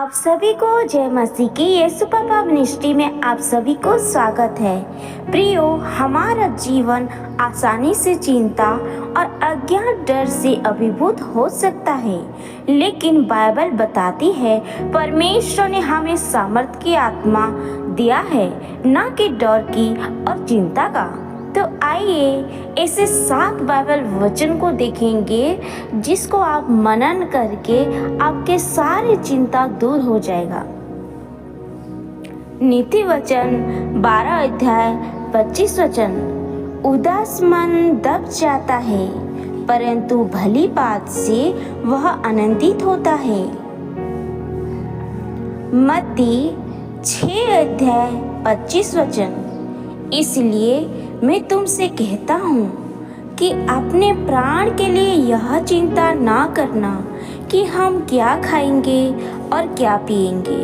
आप सभी को जय मसीह की यीशु पापा मिनिस्ट्री में आप सभी को स्वागत है। प्रियो, हमारा जीवन आसानी से चिंता और अज्ञात डर से अभिभूत हो सकता है, लेकिन बाइबल बताती है परमेश्वर ने हमें सामर्थ की आत्मा दिया है, ना कि डर की और चिंता का। तो आइए ऐसे 7 बाइबल वचन को देखेंगे जिसको आप मनन करके आपके सारे चिंता दूर हो जाएगा। नीति वचन 12 अध्याय 25 वचन। उदास मन दब जाता है, परंतु भली बात से वह आनंदित होता है। मत्ती 6 अध्याय 25 वचन। इसलिए मैं तुमसे कहता हूँ कि अपने प्राण के लिए यह चिंता ना करना कि हम क्या खाएंगे और क्या पिएंगे,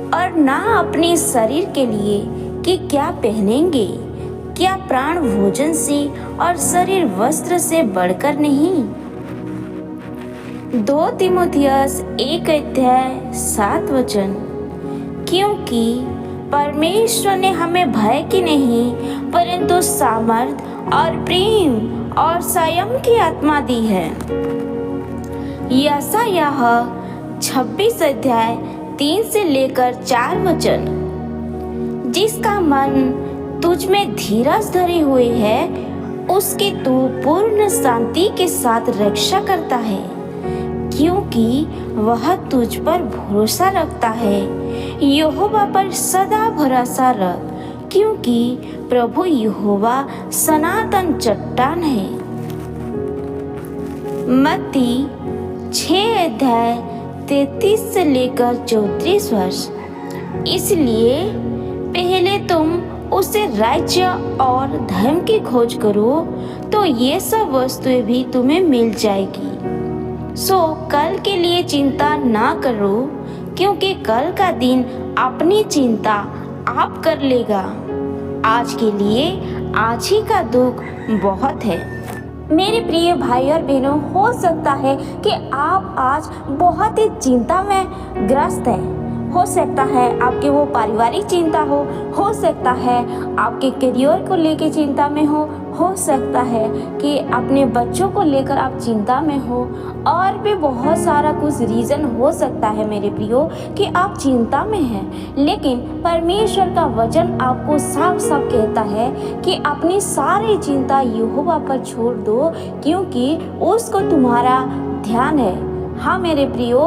और ना अपने शरीर के लिए कि क्या पहनेंगे। क्या प्राण भोजन से और शरीर वस्त्र से बढ़कर नहीं। 2 तीमुथियुस 1 अध्याय 7 वचन। क्योंकि परमेश्वर ने हमें भय की नहीं परंतु सामर्थ और प्रेम और संयम की आत्मा दी है। यशायाह 26 अध्याय 3 से लेकर 4 वचन। जिसका मन तुझ में धीरज धरे हुए है, उसकी तू पूर्ण शांति के साथ रक्षा करता है, क्योंकि वह तुझ पर भरोसा रखता है। यहोवा पर सदा भरोसा रख, क्योंकि प्रभु यहोवा सनातन चट्टान है। मत्ती 6 अध्याय 33 से लेकर 34 वर्ष। इसलिए पहले तुम उसे राज्य और धर्म की खोज करो, तो ये सब वस्तुएं भी तुम्हें मिल जाएगी। सो कल के लिए चिंता ना करो, क्योंकि कल का दिन अपनी चिंता आप कर लेगा। आज के लिए आज ही का दुख बहुत है। मेरे प्रिय भाई और बहनों, हो सकता है कि आप आज बहुत ही चिंता में ग्रस्त हैं। हो सकता है आपके वो पारिवारिक चिंता हो सकता है आपके करियर को लेकर चिंता में हो सकता है कि अपने बच्चों को लेकर आप चिंता में हो, और भी बहुत सारा कुछ रीज़न हो सकता है मेरे प्रियो कि आप चिंता में हैं। लेकिन परमेश्वर का वचन आपको साफ साफ कहता है कि अपनी सारी चिंता यहोवा पर छोड़ दो, क्योंकि उसको तुम्हारा ध्यान है। हाँ मेरे प्रियो,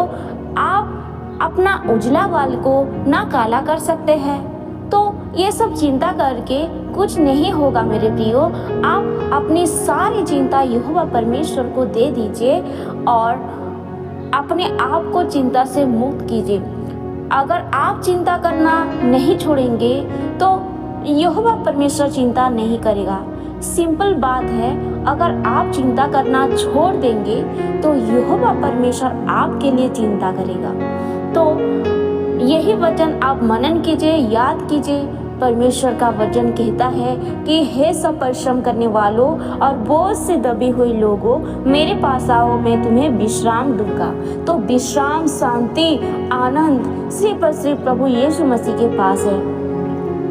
आप अपना उजला बाल को ना काला कर सकते हैं, तो ये सब चिंता करके कुछ नहीं होगा मेरे प्रियो। आप अपनी सारी चिंता यहोवा परमेश्वर को दे दीजिए और अपने आप को चिंता से मुक्त कीजिए। अगर आप चिंता करना नहीं छोड़ेंगे तो यहोवा परमेश्वर चिंता नहीं करेगा। सिंपल बात है, अगर आप चिंता करना छोड़ देंगे तो यहोवा परमेश्वर आपके लिए चिंता करेगा। तो यही वचन आप मनन कीजिए, याद कीजिए। परमेश्वर का वचन कहता है कि हे सब परिश्रम करने वालों और बोझ से दबे हुए लोगों, मेरे पास आओ, मैं तुम्हें विश्राम दूंगा। तो विश्राम, शांति, आनंद सिर्फ और सिर्फ प्रभु यीशु मसीह के पास है।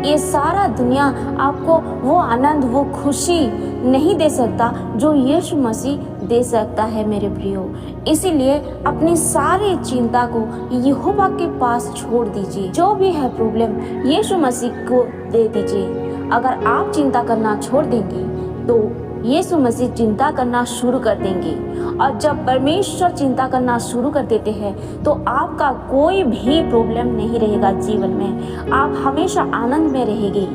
ये सारा दुनिया आपको वो आनंद, वो खुशी नहीं दे सकता जो यीशु मसीह दे सकता है मेरे प्रियो। इसीलिए अपनी सारी चिंता को यहोवा के पास छोड़ दीजिए। जो भी है प्रॉब्लम यीशु मसीह को दे दीजिए। अगर आप चिंता करना छोड़ देंगे तो यीशु मसीह चिंता करना शुरू कर देंगे, और जब परमेश्वर चिंता करना शुरू कर देते हैं तो आपका कोई भी प्रॉब्लम नहीं रहेगा जीवन में। आप हमेशा आनंद में रहेंगे।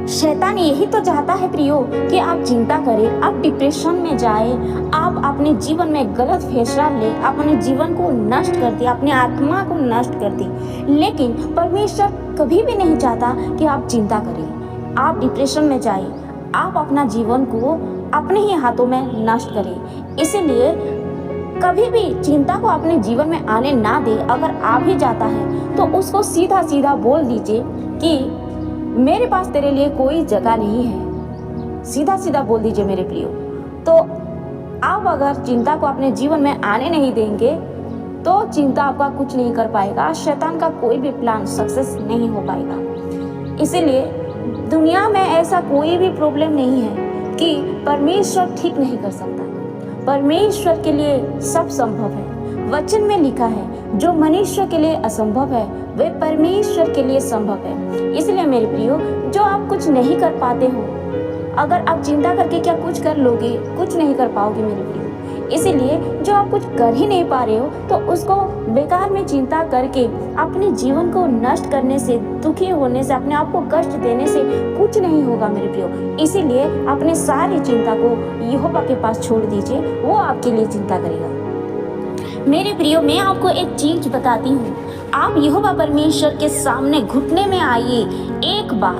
शैतान यही तो चाहता है प्रियो कि आप चिंता करें, आप डिप्रेशन में जाए, आप अपने जीवन में गलत फैसला ले, अपने जीवन को नष्ट कर दे, अपने आत्मा को नष्ट कर दे। लेकिन परमेश्वर कभी भी नहीं चाहता कि आप चिंता करें, आप डिप्रेशन में जाए, आप अपना जीवन को अपने ही हाथों में नष्ट करें। इसीलिए कभी भी चिंता को अपने जीवन में आने ना दे। अगर आ भी जाता है तो उसको सीधा सीधा बोल दीजिए कि मेरे पास तेरे लिए कोई जगह नहीं है। सीधा सीधा बोल दीजिए मेरे प्रियो। तो आप अगर चिंता को अपने जीवन में आने नहीं देंगे तो चिंता आपका कुछ नहीं कर पाएगा, शैतान का कोई भी प्लान सक्सेस नहीं हो पाएगा। इसीलिए दुनिया में ऐसा कोई भी प्रॉब्लम नहीं है कि परमेश्वर ठीक नहीं कर सकता। परमेश्वर के लिए सब संभव है। वचन में लिखा है, जो मनुष्य के लिए असंभव है वह परमेश्वर के लिए संभव है। इसलिए मेरे प्रियो, जो आप कुछ नहीं कर पाते हो, अगर आप चिंता करके क्या कुछ कर लोगे, कुछ नहीं कर पाओगे मेरे प्रियो। इसीलिए जो आप कुछ कर ही नहीं पा रहे हो, तो उसको बेकार में चिंता करके अपने जीवन को नष्ट करने से, दुखी होने से, अपने आप को कष्ट देने से कुछ नहीं होगा मेरे प्रियो। इसीलिए अपने सारी चिंता को यहोवा के पास छोड़ दीजिए, वो आपके लिए चिंता करेगा। मेरे प्रियो, मैं आपको एक चीज बताती हूँ, आप यहोवा परमेश्वर के सामने घुटने में आइए एक बार,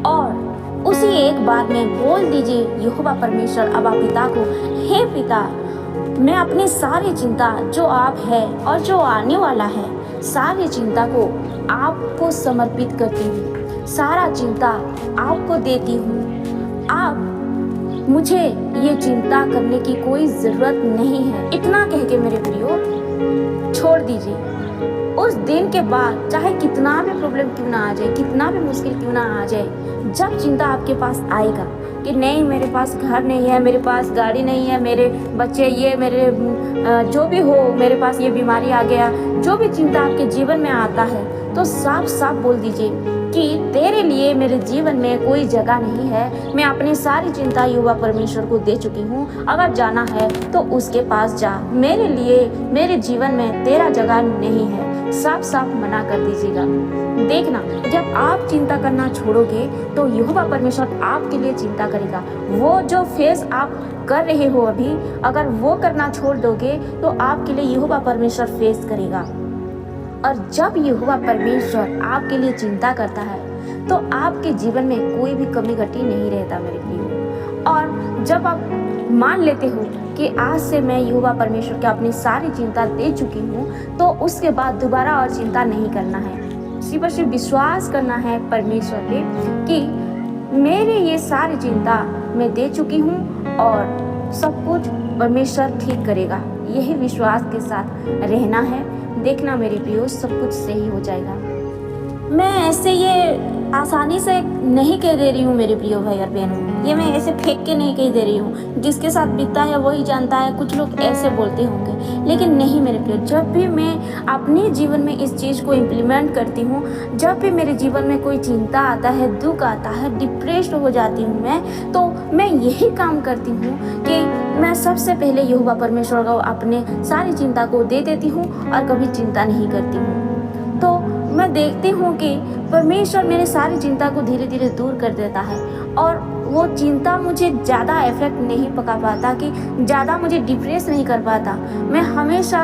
और उसी एक बार में बोल दीजिए यहोवा परमेश्वर अब्बा पिता को, हे पिता, मैं अपनी सारी चिंता जो आप है और जो आने वाला है, सारी चिंता को आपको समर्पित करती हूँ, सारा चिंता आपको देती हूँ। आप मुझे ये चिंता करने की कोई ज़रूरत नहीं है। इतना कह के मेरे प्रियो छोड़ दीजिए। उस दिन के बाद चाहे कितना भी प्रॉब्लम क्यों ना आ जाए, कितना भी मुश्किल क्यों ना आ जाए, जब चिंता आपके पास आएगा कि नहीं मेरे पास घर नहीं है, मेरे पास गाड़ी नहीं है, मेरे बच्चे ये, मेरे जो भी हो, मेरे पास ये बीमारी आ गया, जो भी चिंता आपके जीवन में आता है, तो साफ साफ बोल दीजिए कि तेरे लिए मेरे जीवन में कोई जगह नहीं है। मैं अपनी सारी चिंता यहोवा परमेश्वर को दे चुकी हूँ। अगर जाना है तो उसके पास जा, मेरे लिए, मेरे जीवन में तेरा जगह नहीं है। साफ साफ मना कर दीजिएगा। देखना, जब आप चिंता करना छोड़ोगे तो यहोवा परमेश्वर आपके लिए चिंता करेगा। वो जो फेस आप कर रहे हो अभी, अगर वो करना छोड़ दोगे तो आपके लिए यहोवा परमेश्वर फेस करेगा। और जब यहोवा परमेश्वर आपके लिए चिंता करता है तो आपके जीवन में कोई भी कमी घटी नहीं रहता मेरे प्रिय। और जब आप मान लेते हो कि आज से मैं यहोवा परमेश्वर को अपनी सारी चिंता दे चुकी हूँ, तो उसके बाद दोबारा और चिंता नहीं करना है। सिर्फ और सिर्फ विश्वास करना है परमेश्वर पे कि मेरे ये सारी चिंता मैं दे चुकी हूँ और सब कुछ परमेश्वर ठीक करेगा। यही विश्वास के साथ रहना है। देखना मेरे प्रियो, सब कुछ सही हो जाएगा। मैं ऐसे ये आसानी से नहीं कह दे रही हूँ मेरे प्रियो भाई और बहनों, ये मैं ऐसे फेंक के नहीं कह दे रही हूँ। जिसके साथ बीतता है वही जानता है। कुछ लोग ऐसे बोलते होंगे, लेकिन नहीं मेरे प्रियो। जब भी मैं अपने जीवन में इस चीज़ को इम्प्लीमेंट करती हूँ, जब भी मेरे जीवन में कोई चिंता आता है, दुख आता है, डिप्रेस्ड हो जाती हूँ मैं, तो मैं यही काम करती हूँ कि मैं सबसे पहले यहोवा परमेश्वर को अपने सारी चिंता को दे देती हूँ और कभी चिंता नहीं करती हूँ। तो मैं देखती हूँ कि परमेश्वर मेरे सारी चिंता को धीरे धीरे दूर कर देता है, और वो चिंता मुझे ज़्यादा इफेक्ट नहीं पका पाता, कि ज़्यादा मुझे डिप्रेस नहीं कर पाता। मैं हमेशा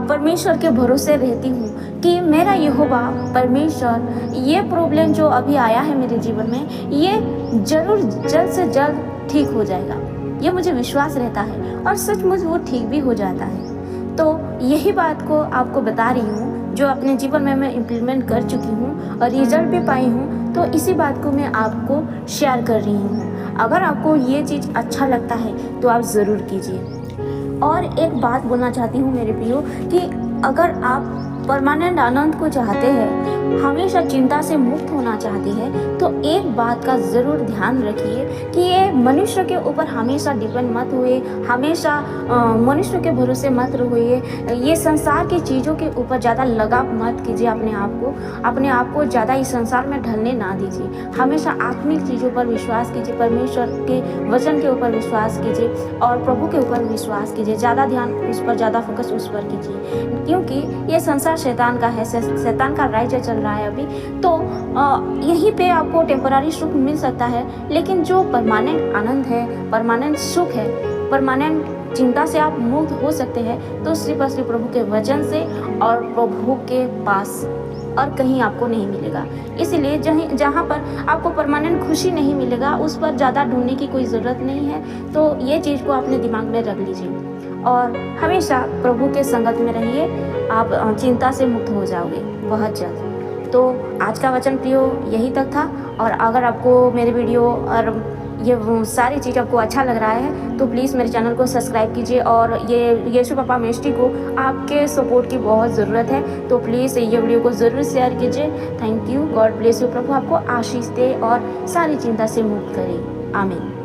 परमेश्वर के भरोसे रहती हूँ कि मेरा यहोवा परमेश्वर, ये प्रॉब्लम जो अभी आया है मेरे जीवन में, ये ज़रूर जल्द से जल्द ठीक हो जाएगा। ये मुझे विश्वास रहता है, और सचमुच वो ठीक भी हो जाता है। तो यही बात को आपको बता रही हूँ, जो अपने जीवन में मैं इम्प्लीमेंट कर चुकी हूँ और रिजल्ट भी पाई हूँ। तो इसी बात को मैं आपको शेयर कर रही हूँ। अगर आपको ये चीज़ अच्छा लगता है तो आप ज़रूर कीजिए। और एक बात बोलना चाहती हूँ मेरे प्रियो, कि अगर आप परमानेंट आनंद को चाहते हैं, हमेशा चिंता से मुक्त होना चाहते हैं, तो एक बात का ज़रूर ध्यान रखिए कि ये मनुष्य के ऊपर हमेशा डिपेंड मत हुए, हमेशा मनुष्य के भरोसे मत रहिए। ये संसार की चीज़ों के ऊपर ज़्यादा लगाव मत कीजिए। अपने आप को ज़्यादा इस संसार में ढलने ना दीजिए। हमेशा आत्मिक चीज़ों पर विश्वास कीजिए, परमेश्वर के वचन के ऊपर विश्वास कीजिए और प्रभु के ऊपर विश्वास कीजिए। ज़्यादा ध्यान उस पर, ज़्यादा फोकस उस पर कीजिए, क्योंकि ये संसार शैतान का है, शैतान का राज्य चल रहा है अभी। तो यहीं पे आपको टेम्पररी सुख मिल सकता है, लेकिन जो परमानेंट आनंद है, परमानेंट सुख है, परमानेंट चिंता से आप मुक्त हो सकते हैं, तो सिर्फ और सिर्फ प्रभु के वचन से और प्रभु के पास, और कहीं आपको नहीं मिलेगा। इसलिए जहाँ पर आपको परमानेंट खुशी नहीं मिलेगा, उस पर ज़्यादा ढूंढने की कोई ज़रूरत नहीं है। तो ये चीज़ को अपने दिमाग में रख लीजिए और हमेशा प्रभु के संगत में रहिए। आप चिंता से मुक्त हो जाओगे बहुत जल्द। तो आज का वचन प्रियो यही तक था। और अगर आपको मेरे वीडियो और ये वो सारी चीज़ आपको अच्छा लग रहा है तो प्लीज़ मेरे चैनल को सब्सक्राइब कीजिए। और ये यीशु पापा मिनिस्ट्री को आपके सपोर्ट की बहुत ज़रूरत है, तो प्लीज़ ये वीडियो को ज़रूर शेयर कीजिए। Thank you. God bless you. प्रभु आपको आशीष दे और सारी चिंता से मुक्त करे। आमीन।